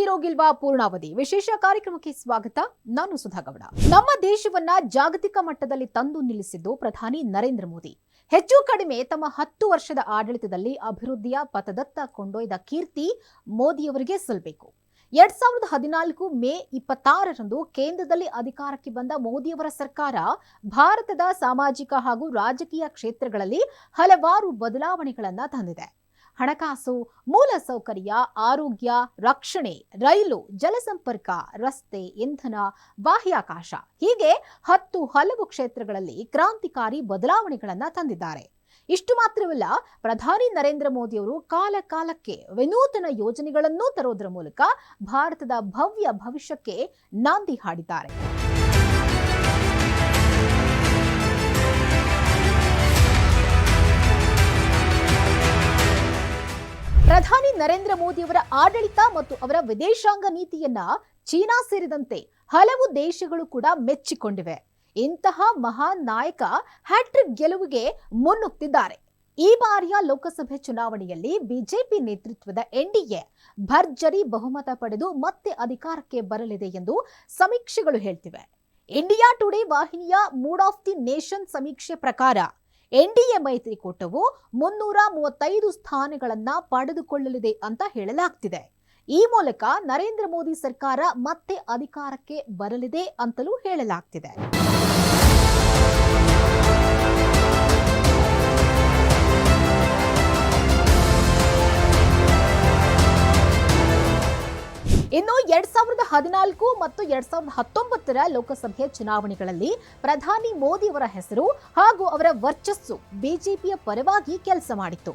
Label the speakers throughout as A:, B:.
A: ತೀರೋಗಿಲ್ವಾ ಪೂರ್ಣಾವಧಿ ವಿಶೇಷ ಕಾರ್ಯಕ್ರಮಕ್ಕೆ ಸ್ವಾಗತ. ನಾನು ಸುಧಾಗೌಡ. ನಮ್ಮ ದೇಶವನ್ನ ಜಾಗತಿಕ ಮಟ್ಟದಲ್ಲಿ ತಂದು ನಿಲ್ಲಿಸಿದ್ದು ಪ್ರಧಾನಿ ನರೇಂದ್ರ ಮೋದಿ. ಹೆಚ್ಚು ಕಡಿಮೆ ತಮ್ಮ 10 ವರ್ಷದ ಆಡಳಿತದಲ್ಲಿ ಅಭಿವೃದ್ಧಿಯ ಪಥದತ್ತ ಕೊಂಡೊಯ್ದ ಕೀರ್ತಿ ಮೋದಿಯವರಿಗೆ ಸಲ್ಲಬೇಕು. 2014 ಮೇ 26ರಂದು ಕೇಂದ್ರದಲ್ಲಿ ಅಧಿಕಾರಕ್ಕೆ ಬಂದ ಮೋದಿಯವರ ಸರ್ಕಾರ ಭಾರತದ ಸಾಮಾಜಿಕ ಹಾಗೂ ರಾಜಕೀಯ ಕ್ಷೇತ್ರಗಳಲ್ಲಿ ಹಲವಾರು ಬದಲಾವಣೆಗಳನ್ನು ತಂದಿದೆ. ಹಣಕಾಸು, ಮೂಲಸೌಕರ್ಯ, ಆರೋಗ್ಯ, ರಕ್ಷಣೆ, ರೈಲು, ಜಲಸಂಪರ್ಕ, ರಸ್ತೆ, ಇಂಧನ, ಬಾಹ್ಯಾಕಾಶ ಹೀಗೆ ಹಲವು ಕ್ಷೇತ್ರಗಳಲ್ಲಿ ಕ್ರಾಂತಿಕಾರಿ ಬದಲಾವಣೆಗಳನ್ನು ತಂದಿದ್ದಾರೆ. ಇಷ್ಟು ಮಾತ್ರವಲ್ಲ, ಪ್ರಧಾನಿ ನರೇಂದ್ರ ಮೋದಿಯವರು ಕಾಲಕ್ಕೆ ವಿನೂತನ ಯೋಜನೆಗಳನ್ನು ತರೋದರ ಮೂಲಕ ಭಾರತದ ಭವ್ಯ ಭವಿಷ್ಯಕ್ಕೆ ನಾಂದಿ ಹಾಡಿದ್ದಾರೆ. ಪ್ರಧಾನಿ ನರೇಂದ್ರ ಮೋದಿಯವರ ಆಡಳಿತ ಮತ್ತು ಅವರ ವಿದೇಶಾಂಗ ನೀತಿಯನ್ನ ಚೀನಾ ಸೇರಿದಂತೆ ಹಲವು ದೇಶಗಳು ಕೂಡ ಮೆಚ್ಚಿಕೊಂಡಿವೆ. ಇಂತಹ ಮಹಾನ್ ನಾಯಕ ಹ್ಯಾಟ್ರಿಕ್ ಗೆಲುವಿಗೆ ಮುನ್ನುಗ್ತಿದ್ದಾರೆ. ಈ ಬಾರಿಯ ಲೋಕಸಭೆ ಚುನಾವಣೆಯಲ್ಲಿ ಬಿಜೆಪಿ ನೇತೃತ್ವದ ಎನ್ಡಿಎ ಭರ್ಜರಿ ಬಹುಮತ ಪಡೆದು ಮತ್ತೆ ಅಧಿಕಾರಕ್ಕೆ ಬರಲಿದೆ ಎಂದು ಸಮೀಕ್ಷೆಗಳು ಹೇಳ್ತಿವೆ. ಇಂಡಿಯಾ ಟುಡೇ ವಾಹಿನಿಯ ಮೂಡ್ ಆಫ್ ದಿ ನೇಷನ್ ಸಮೀಕ್ಷೆ ಪ್ರಕಾರ ಎನ್ಡಿಎ ಮೈತ್ರಿಕೂಟವು 335 ಸ್ಥಾನಗಳನ್ನ ಪಡೆದುಕೊಳ್ಳಲಿದೆ ಅಂತ ಹೇಳಲಾಗ್ತಿದೆ. ಈ ಮೂಲಕ ನರೇಂದ್ರ ಮೋದಿ ಸರ್ಕಾರ ಮತ್ತೆ ಅಧಿಕಾರಕ್ಕೆ ಬರಲಿದೆ ಅಂತಲೂ ಹೇಳಲಾಗ್ತಿದೆ. ಇನ್ನು 2014 ಮತ್ತು 2019ರ ಲೋಕಸಭೆಯ ಚುನಾವಣೆಗಳಲ್ಲಿ ಪ್ರಧಾನಿ ಮೋದಿಯವರ ಹೆಸರು ಹಾಗೂ ಅವರ ವರ್ಚಸ್ಸು ಬಿಜೆಪಿಯ ಪರವಾಗಿ ಕೆಲಸ ಮಾಡಿತ್ತು.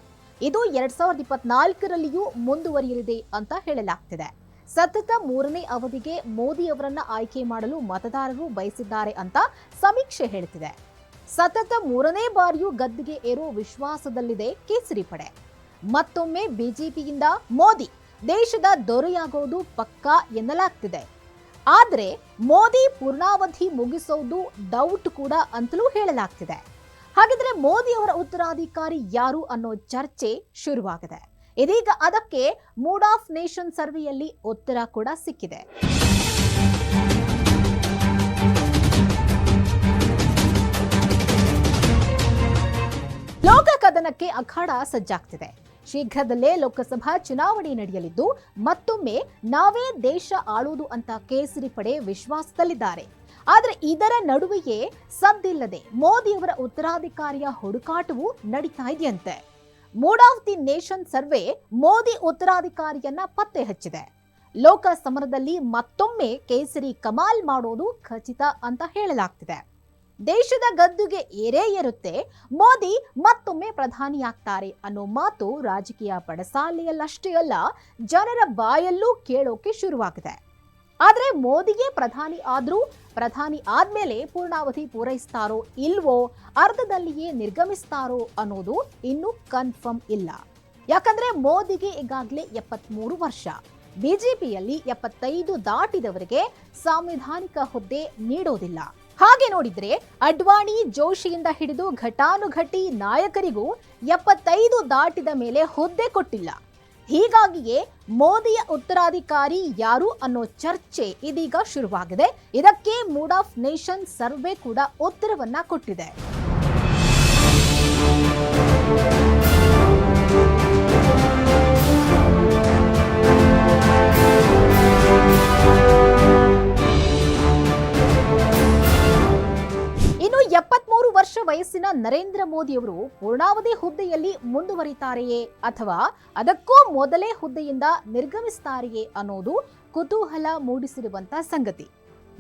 A: ಇದು 2024ರಲ್ಲಿಯೂ ಮುಂದುವರಿಯಲಿದೆ ಅಂತ ಹೇಳಲಾಗ್ತಿದೆ. ಸತತ 3ನೇ ಅವಧಿಗೆ ಮೋದಿ ಅವರನ್ನ ಆಯ್ಕೆ ಮಾಡಲು ಮತದಾರರು ಬಯಸಿದ್ದಾರೆ ಅಂತ ಸಮೀಕ್ಷೆ ಹೇಳ್ತಿದೆ. ಸತತ 3ನೇ ಬಾರಿಯೂ ಗದ್ದಿಗೆ ಏರೋ ವಿಶ್ವಾಸದಲ್ಲಿದೆ ಕೇಸರಿ ಪಡೆ. ಮತ್ತೊಮ್ಮೆ ಬಿಜೆಪಿಯಿಂದ ಮೋದಿ ದೇಶದ ದೊರೆಯಾಗೋದು ಪಕ್ಕಾ ಎನ್ನಲಾಗ್ತಿದೆ. ಆದರೆ ಮೋದಿ ಪೂರ್ಣಾವಧಿ ಮುಗಿಸೋದು ಡೌಟ್ ಕೂಡ ಅಂತಲೂ ಹೇಳಲಾಗ್ತಿದೆ. ಹಾಗಿದ್ರೆ ಮೋದಿ ಅವರ ಉತ್ತರಾಧಿಕಾರಿ ಯಾರು ಅನ್ನೋ ಚರ್ಚೆ ಶುರುವಾಗಿದೆ. ಇದೀಗ ಅದಕ್ಕೆ ಮೂಡ್ ಆಫ್ ನೇಷನ್ ಸರ್ವೆಯಲ್ಲಿ ಉತ್ತರ ಕೂಡ ಸಿಕ್ಕಿದೆ. ಲೋಕ ಕದನಕ್ಕೆ ಅಖಾಡ ಸಜ್ಜಾಗ್ತಿದೆ. ಶೀಘ್ರದಲ್ಲೇ ಲೋಕಸಭಾ ಚುನಾವಣೆ ನಡೆಯಲಿದ್ದು ಮತ್ತೊಮ್ಮೆ ನಾವೇ ದೇಶ ಆಳುವುದು ಅಂತ ಕೇಸರಿ ಪಡೆ ವಿಶ್ವಾಸದಲ್ಲಿದ್ದಾರೆ. ಆದರೆ ಇದರ ನಡುವೆಯೇ ಸದ್ದಿಲ್ಲದೆ ಮೋದಿಯವರ ಉತ್ತರಾಧಿಕಾರಿಯ ಹುಡುಕಾಟವು ನಡೀತಾ ಇದೆಯಂತೆ. Mood of the nation survey Modi ಉತ್ತರಾಧಿಕಾರಿಯನ್ನ ಪತ್ತೆ ಹಚ್ಚಿದೆ. ಲೋಕ ಸಮರದಲ್ಲಿ ಮತ್ತೊಮ್ಮೆ ಕೇಸರಿ ಕಮಾಲ್ ಮಾಡೋದು ಖಚಿತ ಅಂತ ಹೇಳಲಾಗ್ತಿದೆ. ದೇಶದ ಗದ್ದುಗೆ ಏರೇ ಇರುತ್ತೆ, ಮೋದಿ ಮತ್ತೊಮ್ಮೆ ಪ್ರಧಾನಿಯಾಗ್ತಾರೆ ಅನ್ನೋ ಮಾತು ರಾಜಕೀಯ ಪಡಸಾಲೆಯಲ್ಲಷ್ಟೇ ಅಲ್ಲ, ಜನರ ಬಾಯಲ್ಲೂ ಕೇಳೋಕೆ ಶುರುವಾಗಿದೆ. ಆದ್ರೆ ಮೋದಿಗೆ ಪ್ರಧಾನಿ ಆದ್ಮೇಲೆ ಪೂರ್ಣಾವಧಿ ಪೂರೈಸ್ತಾರೋ ಇಲ್ವೋ, ಅರ್ಧದಲ್ಲಿಯೇ ನಿರ್ಗಮಿಸ್ತಾರೋ ಅನ್ನೋದು ಇನ್ನೂ ಕನ್ಫರ್ಮ್ ಇಲ್ಲ. ಯಾಕಂದ್ರೆ ಮೋದಿಗೆ ಈಗಾಗಲೇ 73 ವರ್ಷ. ಬಿಜೆಪಿಯಲ್ಲಿ 75 ದಾಟಿದವರಿಗೆ ಸಾಂವಿಧಾನಿಕ ಹುದ್ದೆ ನೀಡೋದಿಲ್ಲ. ಹಾಗೆ ನೋಡಿದ್ರೆ ಅಡ್ವಾಣಿ, ಜೋಶಿಯಿಂದ ಹಿಡಿದು ಘಟಾನುಘಟಿ ನಾಯಕರಿಗೂ 75 ದಾಟಿದ ಮೇಲೆ ಹುದ್ದೆ ಕೊಟ್ಟಿಲ್ಲ. ಹೀಗಾಗಿಯೇ ಮೋದಿಯ ಉತ್ತರಾಧಿಕಾರಿ ಯಾರು ಅನ್ನೋ ಚರ್ಚೆ ಇದೀಗ ಶುರುವಾಗಿದೆ. ಇದಕ್ಕೆ ಮೂಡ್ ಆಫ್ ನೇಷನ್ ಸರ್ವೆ ಕೂಡ ಉತ್ತರವನ್ನ ಕೊಟ್ಟಿದೆ. ಇನ್ನು 73 ವರ್ಷ ವಯಸ್ಸಿನ ನರೇಂದ್ರ ಮೋದಿಯವರು ಪೂರ್ಣಾವಧಿ ಹುದ್ದೆಯಲ್ಲಿ ಮುಂದುವರಿತಾರೆಯೇ ಅಥವಾ ಅದಕ್ಕೂ ಮೊದಲೇ ಹುದ್ದೆಯಿಂದ ನಿರ್ಗಮಿಸ್ತಾರೆಯೇ ಅನ್ನೋದು ಕುತೂಹಲ ಮೂಡಿಸಿರುವಂತಹ ಸಂಗತಿ.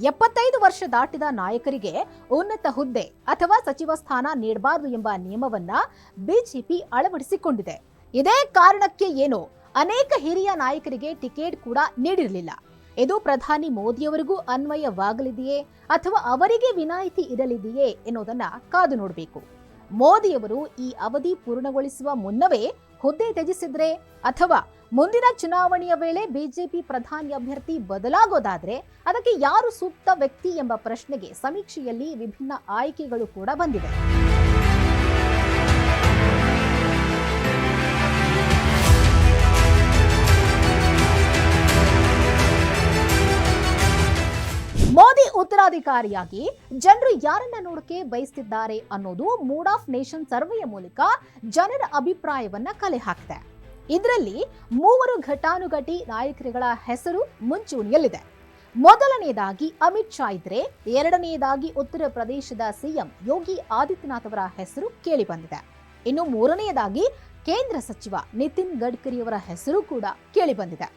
A: 75 ವರ್ಷ ದಾಟಿದ ನಾಯಕರಿಗೆ ಉನ್ನತ ಹುದ್ದೆ ಅಥವಾ ಸಚಿವ ಸ್ಥಾನ ನೀಡಬಾರದು ಎಂಬ ನಿಯಮವನ್ನ ಬಿಜೆಪಿ ಅಳವಡಿಸಿಕೊಂಡಿದೆ. ಇದೇ ಕಾರಣಕ್ಕೆ ಏನೋ ಅನೇಕ ಹಿರಿಯ ನಾಯಕರಿಗೆ ಟಿಕೆಟ್ ಕೂಡ ನೀಡಿರಲಿಲ್ಲ. ಇದು ಪ್ರಧಾನಿ ಮೋದಿಯವರಿಗೂ ಅನ್ವಯವಾಗಲಿದೆಯೇ ಅಥವಾ ಅವರಿಗೆ ವಿನಾಯಿತಿ ಇರಲಿದೆಯೇ ಎನ್ನುವುದನ್ನ ಕಾದು ನೋಡಬೇಕು. ಮೋದಿಯವರು ಈ ಅವಧಿ ಪೂರ್ಣಗೊಳಿಸುವ ಮುನ್ನವೇ ಹುದ್ದೆ ತ್ಯಜಿಸಿದ್ರೆ ಅಥವಾ ಮುಂದಿನ ಚುನಾವಣೆಯ ವೇಳೆ ಬಿಜೆಪಿ ಪ್ರಧಾನಿ ಅಭ್ಯರ್ಥಿ ಬದಲಾಗೋದಾದ್ರೆ ಅದಕ್ಕೆ ಯಾರು ಸೂಕ್ತ ವ್ಯಕ್ತಿ ಎಂಬ ಪ್ರಶ್ನೆಗೆ ಸಮೀಕ್ಷೆಯಲ್ಲಿ ವಿಭಿನ್ನ ಆಯ್ಕೆಗಳು ಕೂಡ ಬಂದಿವೆ. ಉತ್ತರಾಧಿಕಾರಿಯಾಗಿ ಜನರು ಯಾರನ್ನ ನೋಡಕ್ಕೆ ಬಯಸ್ತಿದ್ದಾರೆ ಅನ್ನೋದು ಮೂಡ್ ಆಫ್ ನೇಷನ್ ಸರ್ವೆಯ ಮೂಲಕ ಜನರ ಅಭಿಪ್ರಾಯವನ್ನ ಕಲೆ ಹಾಕಿದೆ. ಇದರಲ್ಲಿ 3 ಘಟಾನುಘಟಿ ನಾಯಕರುಗಳ ಹೆಸರು ಮುಂಚೂಣಿಯಲ್ಲಿದೆ. ಮೊದಲನೆಯದಾಗಿ ಅಮಿತ್ ಶಾ ಇದ್ರೆ, ಎರಡನೆಯದಾಗಿ ಉತ್ತರ ಪ್ರದೇಶದ ಸಿಎಂ ಯೋಗಿ ಆದಿತ್ಯನಾಥ್ ಅವರ ಹೆಸರು ಕೇಳಿ ಬಂದಿದೆ. ಇನ್ನು ಮೂರನೆಯದಾಗಿ ಕೇಂದ್ರ ಸಚಿವ ನಿತಿನ್ ಗಡ್ಕರಿ ಅವರ ಹೆಸರು ಕೂಡ ಕೇಳಿ ಬಂದಿದೆ.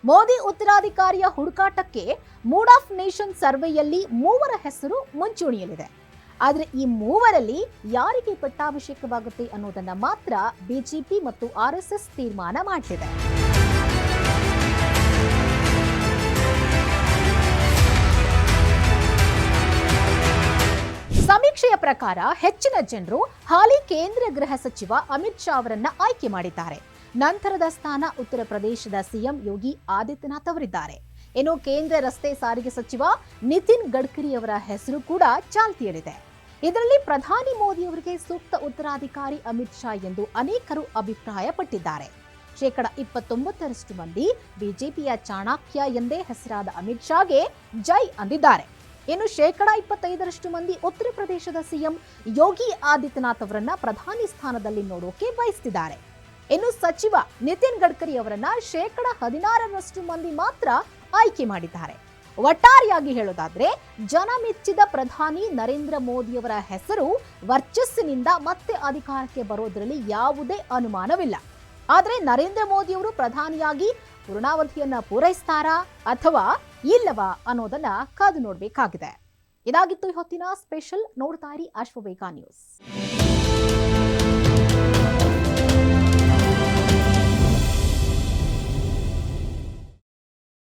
A: ಮೋದಿ ಉತ್ತರಾಧಿಕಾರಿಯ ಹುಡುಕಾಟಕ್ಕೆ ಮೂಡ್ ಆಫ್ ನೇಷನ್ ಸರ್ವೆಯಲ್ಲಿ 3 ಹೆಸರು ಮುಂಚೂಣಿಯಲ್ಲಿದೆ. ಆದರೆ ಈ 3ರಲ್ಲಿ ಯಾರಿಗೆ ಪಟ್ಟಾಭಿಷೇಕವಾಗುತ್ತೆ ಅನ್ನೋದನ್ನ ಮಾತ್ರ ಬಿಜೆಪಿ ಮತ್ತು ಆರ್ಎಸ್ಎಸ್ ತೀರ್ಮಾನ ಮಾಡಿದೆ. ಸಮೀಕ್ಷೆಯ ಪ್ರಕಾರ ಹೆಚ್ಚಿನ ಜನರು ಹಾಲಿ ಕೇಂದ್ರ ಗೃಹ ಸಚಿವ ಅಮಿತ್ ಶಾ ಅವರನ್ನ ಆಯ್ಕೆ ಮಾಡಿದ್ದಾರೆ. ನಂತರದ ಸ್ಥಾನ ಉತ್ತರ ಪ್ರದೇಶದ ಸಿಎಂ ಯೋಗಿ ಆದಿತ್ಯನಾಥ್ ಅವರಿದ್ದಾರೆ. ಇನ್ನು ಕೇಂದ್ರ ರಸ್ತೆ ಸಾರಿಗೆ ಸಚಿವ ನಿತಿನ್ ಗಡ್ಕರಿ ಅವರ ಹೆಸರು ಕೂಡ ಚಾಲ್ತಿಯಲ್ಲಿದೆ. ಇದರಲ್ಲಿ ಪ್ರಧಾನಿ ಮೋದಿ ಅವರಿಗೆ ಸೂಕ್ತ ಉತ್ತರಾಧಿಕಾರಿ ಅಮಿತ್ ಶಾ ಎಂದು ಅನೇಕರು ಅಭಿಪ್ರಾಯಪಟ್ಟಿದ್ದಾರೆ. 29% ಮಂದಿ ಬಿಜೆಪಿಯ ಚಾಣಕ್ಯ ಎಂದೇ ಹೆಸರಾದ ಅಮಿತ್ ಶಾಗೆ ಜೈ ಅಂದಿದ್ದಾರೆ. ಇನ್ನು 25% ಮಂದಿ ಉತ್ತರ ಪ್ರದೇಶದ ಸಿಎಂ ಯೋಗಿ ಆದಿತ್ಯನಾಥ್ ಅವರನ್ನ ಪ್ರಧಾನಿ ಸ್ಥಾನದಲ್ಲಿ ನೋಡೋಕೆ ಬಯಸ್ತಿದ್ದಾರೆ. ಇನ್ನು ಸಚಿವ ನಿತಿನ್ ಗಡ್ಕರಿ ಅವರನ್ನ 16% ಮಂದಿ ಮಾತ್ರ ಆಯ್ಕೆ ಮಾಡಿದ್ದಾರೆ. ಒಟ್ಟಾರೆಯಾಗಿ ಹೇಳೋದಾದ್ರೆ ಜನ ಮೆಚ್ಚಿದ ಪ್ರಧಾನಿ ನರೇಂದ್ರ ಮೋದಿಯವರ ಹೆಸರು ವರ್ಚಸ್ಸಿನಿಂದ ಮತ್ತೆ ಅಧಿಕಾರಕ್ಕೆ ಬರೋದ್ರಲ್ಲಿ ಯಾವುದೇ ಅನುಮಾನವಿಲ್ಲ. ಆದರೆ ನರೇಂದ್ರ ಮೋದಿ ಅವರು ಪ್ರಧಾನಿಯಾಗಿ ಪೂರ್ಣಾವಧಿಯನ್ನ ಪೂರೈಸ್ತಾರಾ ಅಥವಾ ಇಲ್ಲವಾ ಅನ್ನೋದನ್ನ ಕಾದು ನೋಡಬೇಕಾಗಿದೆ. ಇದಾಗಿತ್ತು ಈ ಹೊತ್ತಿನ ಸ್ಪೆಷಲ್. ನೋಡ್ತಾ ಇರಿ ಅಶ್ವವೇಗ ನ್ಯೂಸ್.